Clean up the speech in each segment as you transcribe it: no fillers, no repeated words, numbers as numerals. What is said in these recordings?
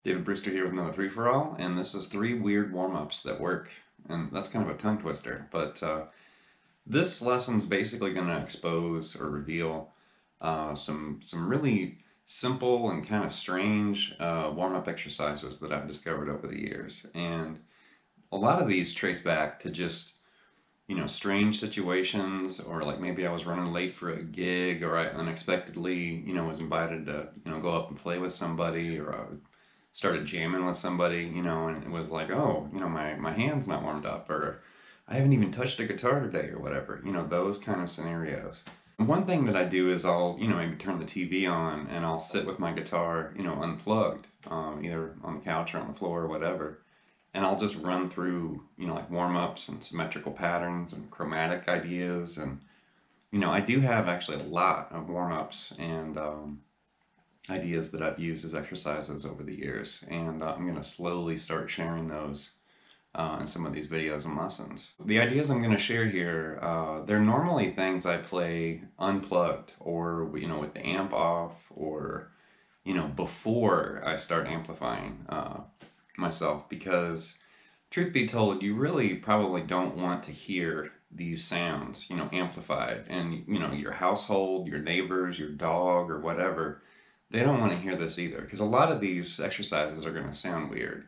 David Brewster here with another three for all, and this is three weird warm-ups that work. And that's kind of a tongue twister, but this lesson's basically going to expose or reveal some really simple and kind of strange warm-up exercises that I've discovered over the years. And a lot of these trace back to just strange situations, or like maybe I was running late for a gig, or I unexpectedly was invited to go up and play with somebody, or I started jamming with somebody, and it was like, oh, my hand's not warmed up, or I haven't even touched a guitar today, or whatever, those kind of scenarios. And one thing that I do is I'll, maybe turn the TV on and I'll sit with my guitar, unplugged, either on the couch or on the floor or whatever. And I'll just run through, like warm-ups and symmetrical patterns and chromatic ideas. And, I do have actually a lot of warm-ups and ideas that I've used as exercises over the years, and I'm going to slowly start sharing those in some of these videos and lessons. The ideas I'm going to share here, they're normally things I play unplugged, or with the amp off, or before I start amplifying myself, because truth be told, you really probably don't want to hear these sounds amplified, and your household, your neighbors, your dog, or whatever, they don't want to hear this either, because a lot of these exercises are going to sound weird.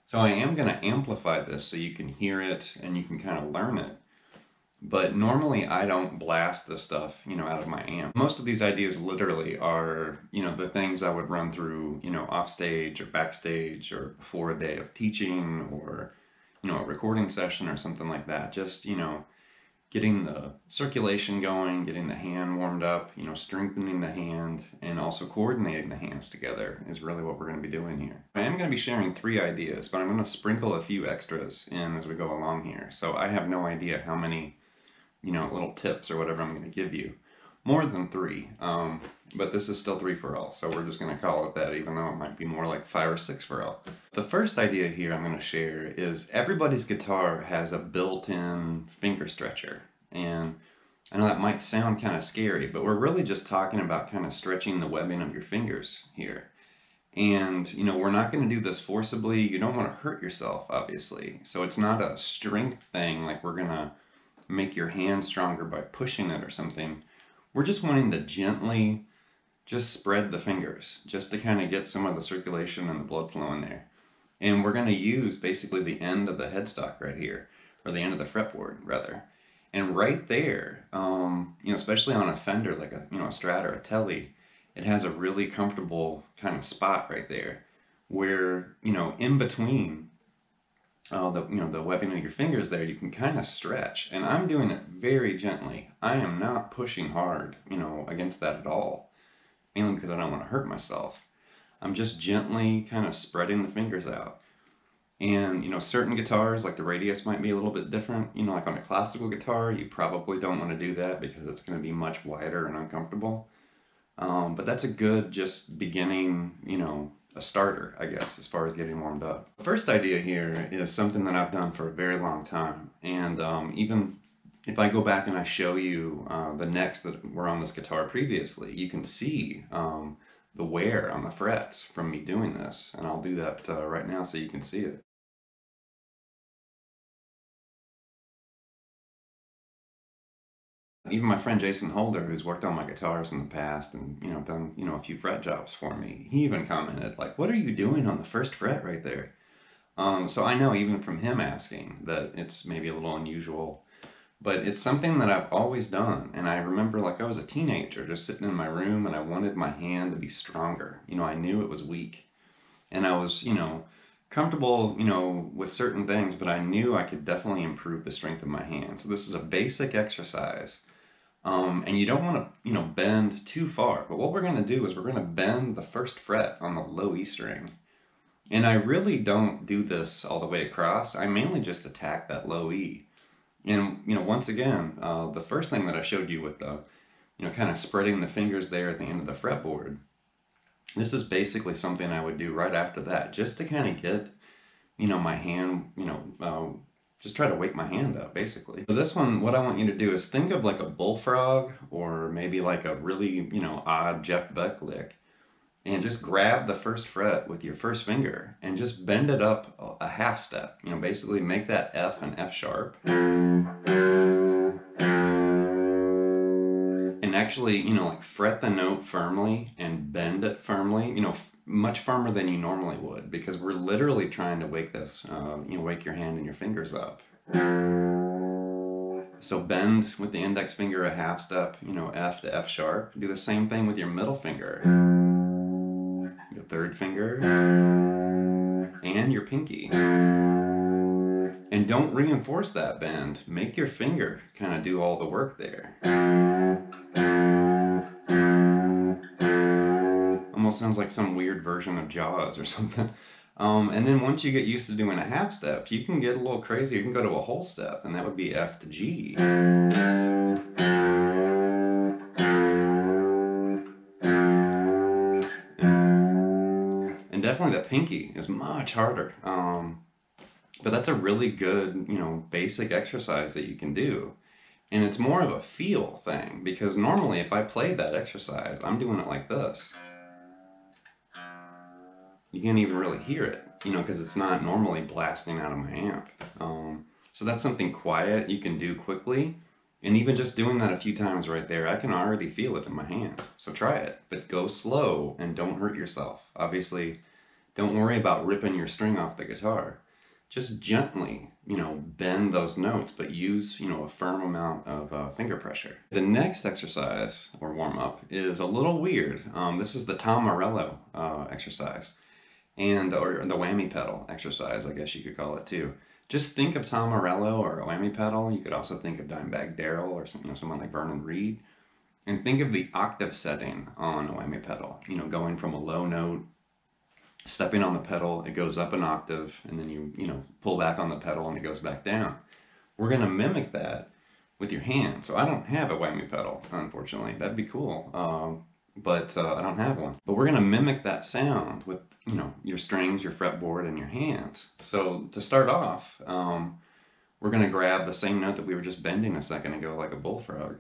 So I am going to amplify this so you can hear it and you can kind of learn it. But normally I don't blast this stuff, out of my amp. Most of these ideas literally are, the things I would run through, off stage or backstage, or before a day of teaching, or, a recording session or something like that. Just, getting the circulation going, getting the hand warmed up, strengthening the hand, and also coordinating the hands together is really what we're going to be doing here. I am going to be sharing three ideas, but I'm going to sprinkle a few extras in as we go along here. So I have no idea how many, little tips or whatever I'm going to give you. More than three, but this is still three for all, so we're just going to call it that, even though it might be more like 5 or 6 for all. The first idea here I'm going to share is everybody's guitar has a built-in finger stretcher, and I know that might sound kind of scary, but we're really just talking about kind of stretching the webbing of your fingers here. And, we're not going to do this forcibly. You don't want to hurt yourself, obviously, so it's not a strength thing, like we're going to make your hand stronger by pushing it or something. We're just wanting to gently just spread the fingers, just to kind of get some of the circulation and the blood flow in there. And we're going to use basically the end of the headstock right here, or the end of the fretboard rather. And right there, especially on a Fender like a a Strat or a Tele, it has a really comfortable kind of spot right there, where in between the webbing of your fingers there, you can kind of stretch. And I'm doing it very gently. I am not pushing hard, against that at all, mainly because I don't want to hurt myself. I'm just gently kind of spreading the fingers out. And, certain guitars, like the Radius, might be a little bit different. Like on a classical guitar, you probably don't want to do that because it's going to be much wider and uncomfortable. But that's a good, just beginning, a starter, I guess, as far as getting warmed up. The first idea here is something that I've done for a very long time. And even if I go back and I show you the necks that were on this guitar previously, you can see the wear on the frets from me doing this. And I'll do that right now so you can see it. Even my friend Jason Holder, who's worked on my guitars in the past and done a few fret jobs for me, he even commented like, "What are you doing on the first fret right there?" So I know even from him asking that it's maybe a little unusual, but it's something that I've always done. And I remember like I was a teenager just sitting in my room and I wanted my hand to be stronger. I knew it was weak, and I was comfortable with certain things, but I knew I could definitely improve the strength of my hand. So this is a basic exercise. And you don't want to, bend too far. But what we're going to do is we're going to bend the first fret on the low E string. And I really don't do this all the way across. I mainly just attack that low E. And, once again, the first thing that I showed you with the, kind of spreading the fingers there at the end of the fretboard, this is basically something I would do right after that, just to kind of get, my hand, just try to wake my hand up, basically. For this one, what I want you to do is think of like a Bullfrog, or maybe like a really, odd Jeff Beck lick. and just grab the first fret with your first finger and just bend it up a half step. You know, basically make that F an F sharp. And actually, you know, like fret the note firmly and bend it firmly, you know, much firmer than you normally would, because we're literally trying to wake this, you know, wake your hand and your fingers up. So bend with the index finger a half step, you know, F to F sharp. Do the same thing with your middle finger, your third finger, and your pinky. And don't reinforce that bend. Make your finger kind of do all the work there. Almost sounds like some weird version of Jaws or something. And then once you get used to doing a half step, you can get a little crazy. You can go to a whole step, and that would be F to G. And definitely the pinky is much harder. But that's a really good, you know, basic exercise that you can do. And it's more of a feel thing, because normally if I play that exercise, I'm doing it like this. You can't even really hear it, you know, because it's not normally blasting out of my amp. So that's something quiet you can do quickly. And even just doing that a few times right there, I can already feel it in my hand. So try it, but go slow and don't hurt yourself. Obviously, don't worry about ripping your string off the guitar. Just gently, you know, bend those notes, but use, you know, a firm amount of finger pressure. The next exercise or warm-up is a little weird. This is the Tom Morello exercise, or the whammy pedal exercise, I guess you could call it too. Just think of Tom Morello or a whammy pedal. You could also think of Dimebag Darrell or some, you know, someone like Vernon Reid, and think of the octave setting on a whammy pedal. You know, going from a low note, stepping on the pedal, it goes up an octave, and then you know, pull back on the pedal and it goes back down. We're gonna mimic that with your hand. So I don't have a whammy pedal, unfortunately. That'd be cool, but I don't have one. But we're gonna mimic that sound with, you know, your strings, your fretboard, and your hands. So to start off, we're gonna grab the same note that we were just bending a second ago, like a bullfrog.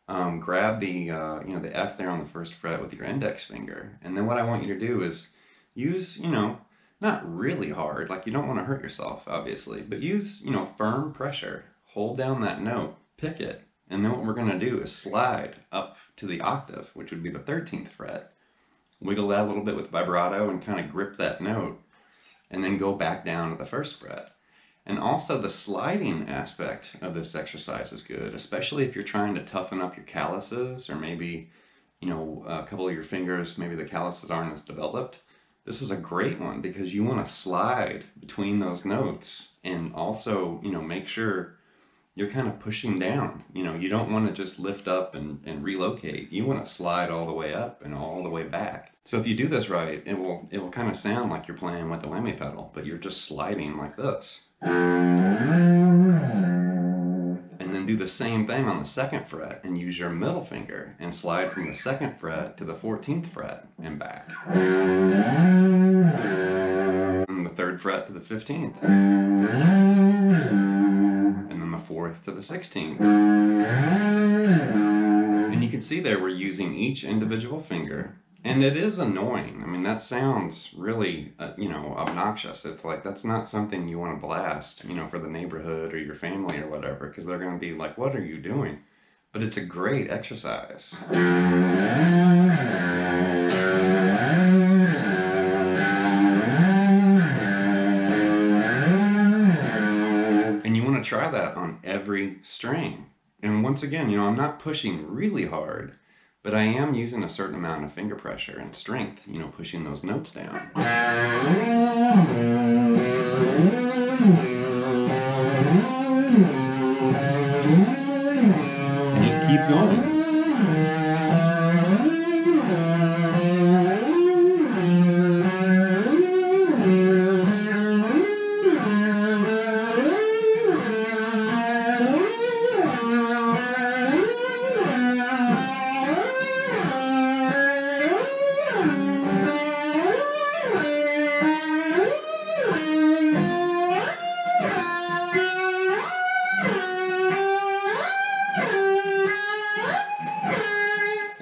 Grab the, you know, the F there on the first fret with your index finger, and then what I want you to do is use, you know, not really hard, like you don't want to hurt yourself, obviously, but use, you know, firm pressure. Hold down that note, pick it, and then what we're going to do is slide up to the octave, which would be the 13th fret. Wiggle that a little bit with vibrato and kind of grip that note, and then go back down to the first fret. And also the sliding aspect of this exercise is good, especially if you're trying to toughen up your calluses, or maybe, you know, a couple of your fingers, maybe the calluses aren't as developed. This is a great one because you want to slide between those notes, and also, you know, make sure you're kind of pushing down. You know, you don't want to just lift up and relocate. You want to slide all the way up and all the way back. So if you do this right, it will kind of sound like you're playing with the whammy pedal, but you're just sliding like this. And then do the same thing on the second fret and use your middle finger and slide from the second fret to the 14th fret and back. And the third fret to the 15th. And then the 4th to the 16th. And you can see there we're using each individual finger. And it is annoying. I mean, that sounds really, you know, obnoxious. It's like, that's not something you want to blast, you know, for the neighborhood or your family or whatever, because they're going to be like, what are you doing? But it's a great exercise. And you want to try that on every string. And once again, you know, I'm not pushing really hard, but I am using a certain amount of finger pressure and strength, you know, pushing those notes down. And just keep going.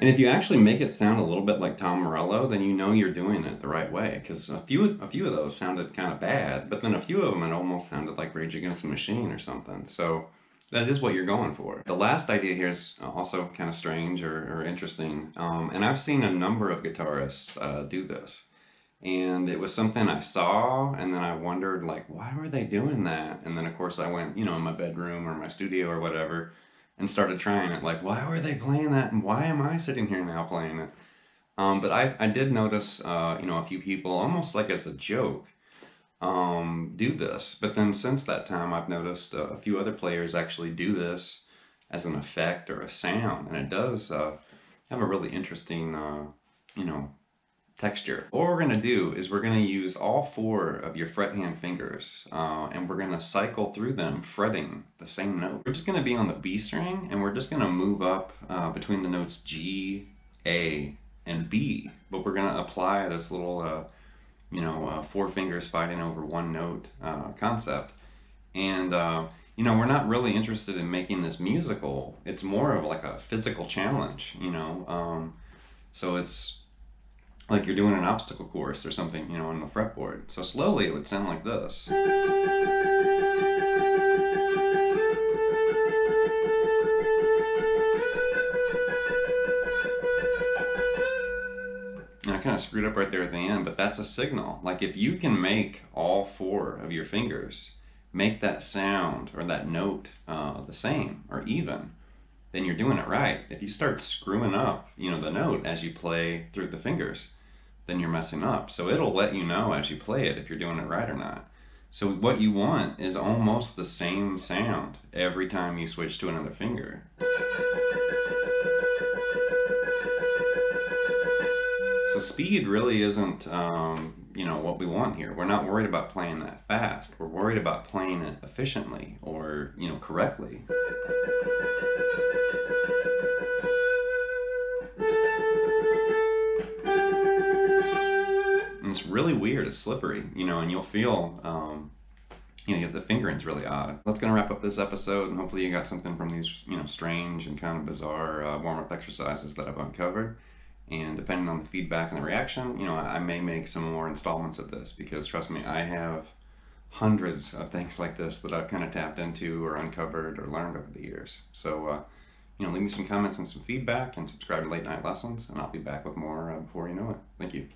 And if you actually make it sound a little bit like Tom Morello, then you know you're doing it the right way. Because a few of those sounded kind of bad, but then a few of them it almost sounded like Rage Against the Machine or something. So that is what you're going for. The last idea here is also kind of strange or interesting, and I've seen a number of guitarists do this. And it was something I saw, and then I wondered, like, why were they doing that? And then, of course, I went, in my bedroom or my studio or whatever, and started trying it. Like, why were they playing that? And why am I sitting here now playing it? But I did notice, a few people, almost like as a joke, do this. But then since that time, I've noticed a few other players actually do this as an effect or a sound, and it does have a really interesting, you know, texture. What we're going to do is we're going to use all four of your fret hand fingers and we're going to cycle through them fretting the same note. We're just going to be on the B string and we're just going to move up between the notes G, A, and B. But we're going to apply this little, four fingers fighting over one note concept. And, we're not really interested in making this musical. It's more of like a physical challenge. So it's like you're doing an obstacle course or something, on the fretboard. So slowly it would sound like this. And I kind of screwed up right there at the end, but that's a signal. Like if you can make all four of your fingers make that sound or that note the same or even, then you're doing it right. If you start screwing up, the note as you play through the fingers, then you're messing up. So it'll let you know as you play it if you're doing it right or not. So what you want is almost the same sound every time you switch to another finger. So speed really isn't, what we want here. We're not worried about playing that fast. We're worried about playing it efficiently or, correctly. And it's really weird. It's slippery, and you'll feel, the fingering's really odd. That's going to wrap up this episode, and hopefully you got something from these, strange and kind of bizarre warm-up exercises that I've uncovered. And depending on the feedback and the reaction, I may make some more installments of this because trust me, I have hundreds of things like this that I've kind of tapped into or uncovered or learned over the years. So, leave me some comments and some feedback and subscribe to Late Night Lessons, and I'll be back with more before you know it. Thank you.